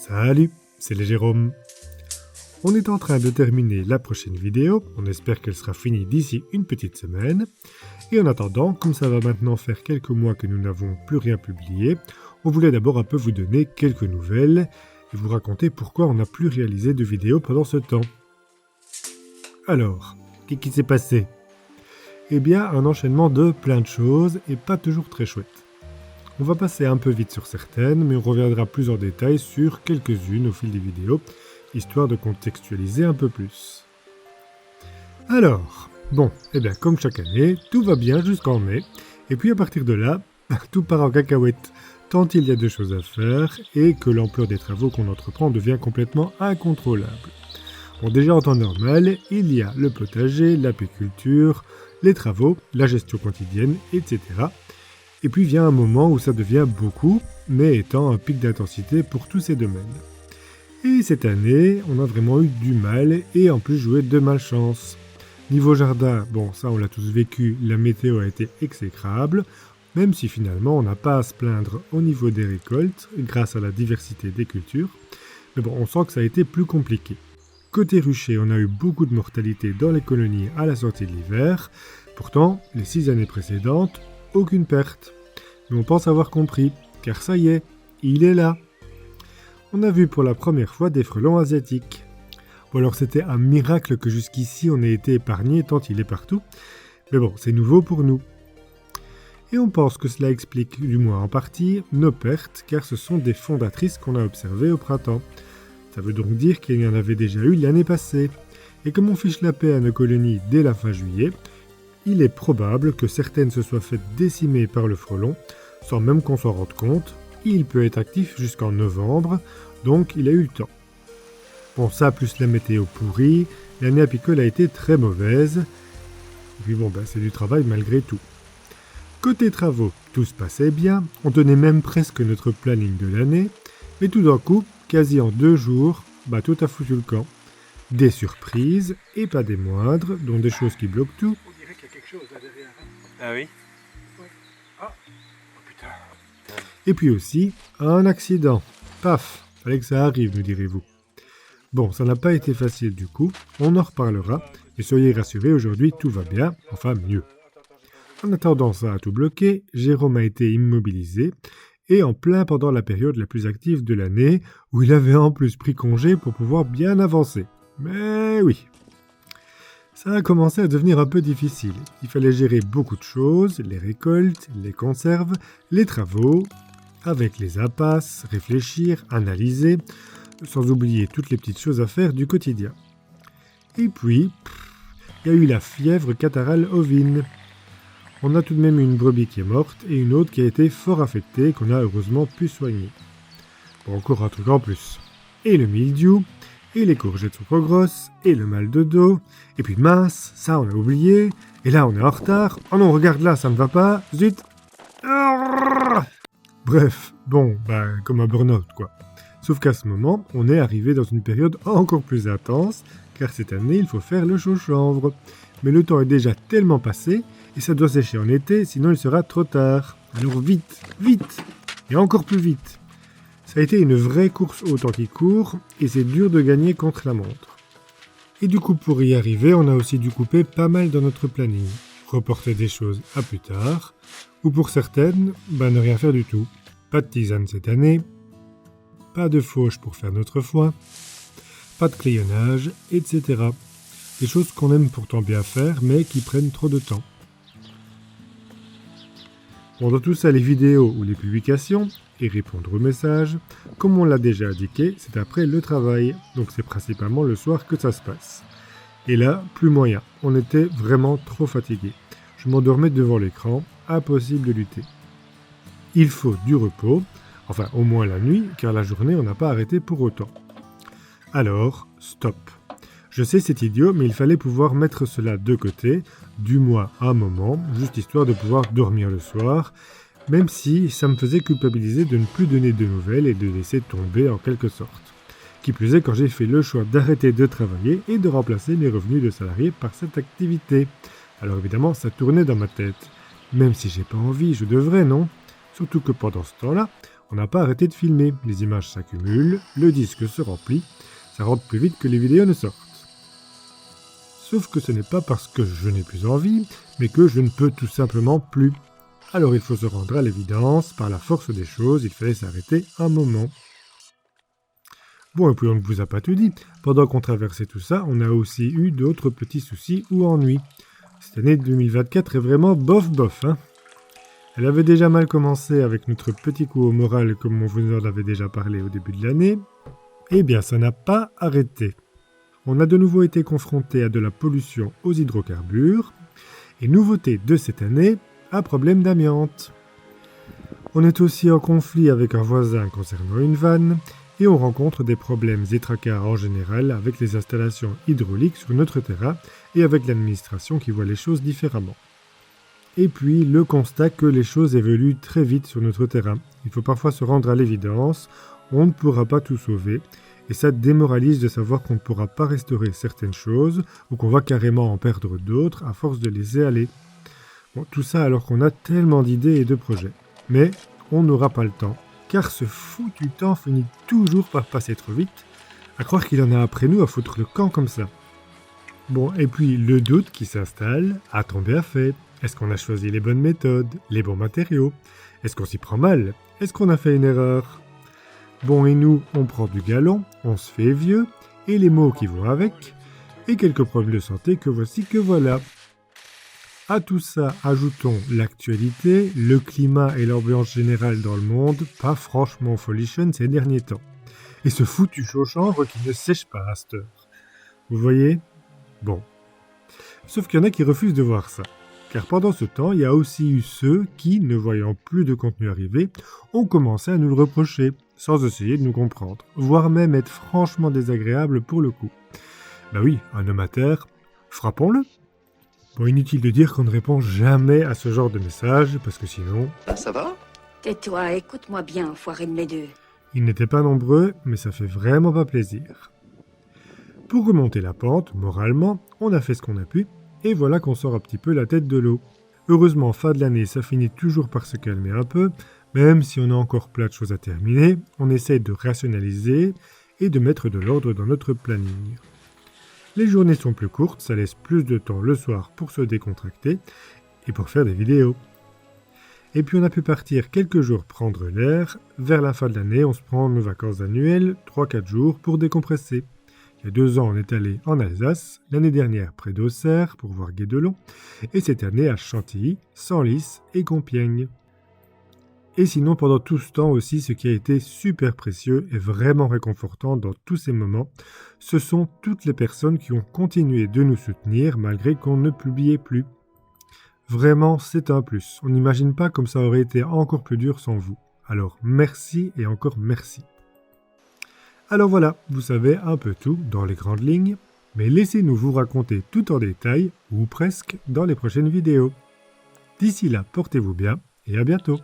Salut, c'est les Jérôme. On est en train de terminer la prochaine vidéo, on espère qu'elle sera finie d'ici une petite semaine. Et en attendant, comme ça va maintenant faire quelques mois que nous n'avons plus rien publié, on voulait d'abord un peu vous donner quelques nouvelles et vous raconter pourquoi on n'a plus réalisé de vidéos pendant ce temps. Alors, qu'est-ce qui s'est passé? Eh bien, un enchaînement de plein de choses et pas toujours très chouettes. On va passer un peu vite sur certaines, mais on reviendra plus en détail sur quelques-unes au fil des vidéos, histoire de contextualiser un peu plus. Alors, eh bien comme chaque année, tout va bien jusqu'en mai, et puis à partir de là, tout part en cacahuète, tant il y a de choses à faire, et que l'ampleur des travaux qu'on entreprend devient complètement incontrôlable. Bon, déjà en temps normal, il y a le potager, l'apiculture, les travaux, la gestion quotidienne, etc. Et puis vient un moment où ça devient beaucoup, mais étant un pic d'intensité pour tous ces domaines. Et cette année, on a vraiment eu du mal et en plus joué de malchance. Niveau jardin, ça on l'a tous vécu, la météo a été exécrable, même si finalement on n'a pas à se plaindre au niveau des récoltes, grâce à la diversité des cultures. Mais on sent que ça a été plus compliqué. Côté rucher, on a eu beaucoup de mortalité dans les colonies à la sortie de l'hiver. Pourtant, les 6 années précédentes, aucune perte. Mais on pense avoir compris, car ça y est, il est là. On a vu pour la première fois des frelons asiatiques. Alors c'était un miracle que jusqu'ici on ait été épargné tant il est partout. Mais c'est nouveau pour nous. Et on pense que cela explique, du moins en partie, nos pertes, car ce sont des fondatrices qu'on a observées au printemps. Ça veut donc dire qu'il y en avait déjà eu l'année passée. Et comme on fiche la paix à nos colonies dès la fin juillet, il est probable que certaines se soient faites décimer par le frelon, sans même qu'on s'en rende compte. Il peut être actif jusqu'en novembre, donc il a eu le temps. Ça plus la météo pourrie, l'année apicole a été très mauvaise. Et puis c'est du travail malgré tout. Côté travaux, tout se passait bien, on tenait même presque notre planning de l'année, mais tout d'un coup, quasi en 2 jours, tout a foutu le camp. Des surprises, et pas des moindres, dont des choses qui bloquent tout. On dirait qu'il y a quelque chose là derrière. Ah oui? Oui. Ah, oh putain. Et puis aussi, un accident. Paf, fallait que ça arrive, me direz-vous. Ça n'a pas été facile du coup, on en reparlera, et soyez rassurés, aujourd'hui tout va bien, enfin mieux. En attendant ça à tout bloquer, Jérôme a été immobilisé, et en plein pendant la période la plus active de l'année, où il avait en plus pris congé pour pouvoir bien avancer. Mais oui, ça a commencé à devenir un peu difficile. Il fallait gérer beaucoup de choses, les récoltes, les conserves, les travaux, avec les impasses, réfléchir, analyser, sans oublier toutes les petites choses à faire du quotidien. Et puis, il y a eu la fièvre catarrhale ovine. On a tout de même une brebis qui est morte et une autre qui a été fort affectée qu'on a heureusement pu soigner. Encore un truc en plus. Et le mildiou, et les courgettes sont trop grosses, et le mal de dos, et puis mince, ça on a oublié, et là on est en retard, oh non regarde là ça ne va pas, zut. Bref, comme un burn-out quoi. Sauf qu'à ce moment, on est arrivé dans une période encore plus intense, car cette année il faut faire le chaud-chanvre. Mais le temps est déjà tellement passé, et ça doit sécher en été, sinon il sera trop tard. Alors vite, vite, et encore plus vite. Ça a été une vraie course au temps qui court, et c'est dur de gagner contre la montre. Et du coup, pour y arriver, on a aussi dû couper pas mal dans notre planning. Reporter des choses à plus tard, ou pour certaines, ne rien faire du tout. Pas de tisane cette année, pas de fauche pour faire notre foin, pas de crayonnage, etc. Des choses qu'on aime pourtant bien faire, mais qui prennent trop de temps. Dans tout ça, les vidéos ou les publications, et répondre aux messages, comme on l'a déjà indiqué, c'est après le travail, donc c'est principalement le soir que ça se passe. Et là, plus moyen, on était vraiment trop fatigués. Je m'endormais devant l'écran, impossible de lutter. Il faut du repos, enfin au moins la nuit, car la journée on n'a pas arrêté pour autant. Alors, stop. Je sais c'est idiot, mais il fallait pouvoir mettre cela de côté, du moins un moment, juste histoire de pouvoir dormir le soir, même si ça me faisait culpabiliser de ne plus donner de nouvelles et de laisser tomber en quelque sorte. Qui plus est quand j'ai fait le choix d'arrêter de travailler et de remplacer mes revenus de salarié par cette activité. Alors évidemment, ça tournait dans ma tête. Même si j'ai pas envie, je devrais, non? Surtout que pendant ce temps-là, On n'a pas arrêté de filmer, les images s'accumulent, le disque se remplit, ça rentre plus vite que les vidéos ne sortent. Sauf que ce n'est pas parce que je n'ai plus envie, mais que je ne peux tout simplement plus. Alors il faut se rendre à l'évidence, par la force des choses, il fallait s'arrêter un moment. Bon, et puis on ne vous a pas tout dit, pendant qu'on traversait tout ça, on a aussi eu d'autres petits soucis ou ennuis. Cette année 2024 est vraiment bof, hein. Elle avait déjà mal commencé avec notre petit coup au moral comme on vous en avait déjà parlé au début de l'année. Eh bien, ça n'a pas arrêté. On a de nouveau été confronté à de la pollution aux hydrocarbures. Et nouveauté de cette année, un problème d'amiante. On est aussi en conflit avec un voisin concernant une vanne. Et on rencontre des problèmes et tracas en général avec les installations hydrauliques sur notre terrain et avec l'administration qui voit les choses différemment. Et puis, le constat que les choses évoluent très vite sur notre terrain. Il faut parfois se rendre à l'évidence, on ne pourra pas tout sauver, et ça démoralise de savoir qu'on ne pourra pas restaurer certaines choses, ou qu'on va carrément en perdre d'autres à force de laisser aller. Bon, tout ça alors qu'on a tellement d'idées et de projets. Mais on n'aura pas le temps, car ce foutu temps finit toujours par passer trop vite, à croire qu'il en a après nous à foutre le camp comme ça. Bon, et puis le doute qui s'installe, a-t-on bien fait ? Est-ce qu'on a choisi les bonnes méthodes, les bons matériaux ? Est-ce qu'on s'y prend mal ? Est-ce qu'on a fait une erreur ? Bon, et nous, on prend du galon, on se fait vieux, et les mots qui vont avec, et quelques problèmes de santé que voici que voilà. À tout ça, ajoutons l'actualité, le climat et l'ambiance générale dans le monde, pas franchement folichonne ces derniers temps. Et ce foutu chaud chanvre qui ne sèche pas à cette heure. Vous voyez ? Bon. Sauf qu'il y en a qui refusent de voir ça. Car pendant ce temps, il y a aussi eu ceux qui, ne voyant plus de contenu arriver, ont commencé à nous le reprocher, sans essayer de nous comprendre, voire même être franchement désagréables pour le coup. Bah oui, un homme à terre, frappons-le. Bon, inutile de dire qu'on ne répond jamais à ce genre de message, parce que sinon... Ça va ? Tais-toi, écoute-moi bien, enfoiré de mes deux. Ils n'étaient pas nombreux, mais ça fait vraiment pas plaisir. Pour remonter la pente, moralement, on a fait ce qu'on a pu, et voilà qu'on sort un petit peu la tête de l'eau. Heureusement, fin de l'année, ça finit toujours par se calmer un peu, même si on a encore plein de choses à terminer, on essaye de rationaliser et de mettre de l'ordre dans notre planning. Les journées sont plus courtes, ça laisse plus de temps le soir pour se décontracter et pour faire des vidéos. Et puis on a pu partir quelques jours prendre l'air. Vers la fin de l'année, on se prend nos vacances annuelles, 3-4 jours pour décompresser. Il y a 2 ans, on est allé en Alsace, l'année dernière près d'Auxerre pour voir Guédelon, et cette année à Chantilly, Senlis et Compiègne. Et sinon, pendant tout ce temps aussi, ce qui a été super précieux et vraiment réconfortant dans tous ces moments, ce sont toutes les personnes qui ont continué de nous soutenir malgré qu'on ne publiait plus. Vraiment, c'est un plus. On n'imagine pas comme ça aurait été encore plus dur sans vous. Alors merci et encore merci. Alors voilà, vous savez un peu tout dans les grandes lignes, mais laissez-nous vous raconter tout en détail, ou presque, dans les prochaines vidéos. D'ici là, portez-vous bien et à bientôt.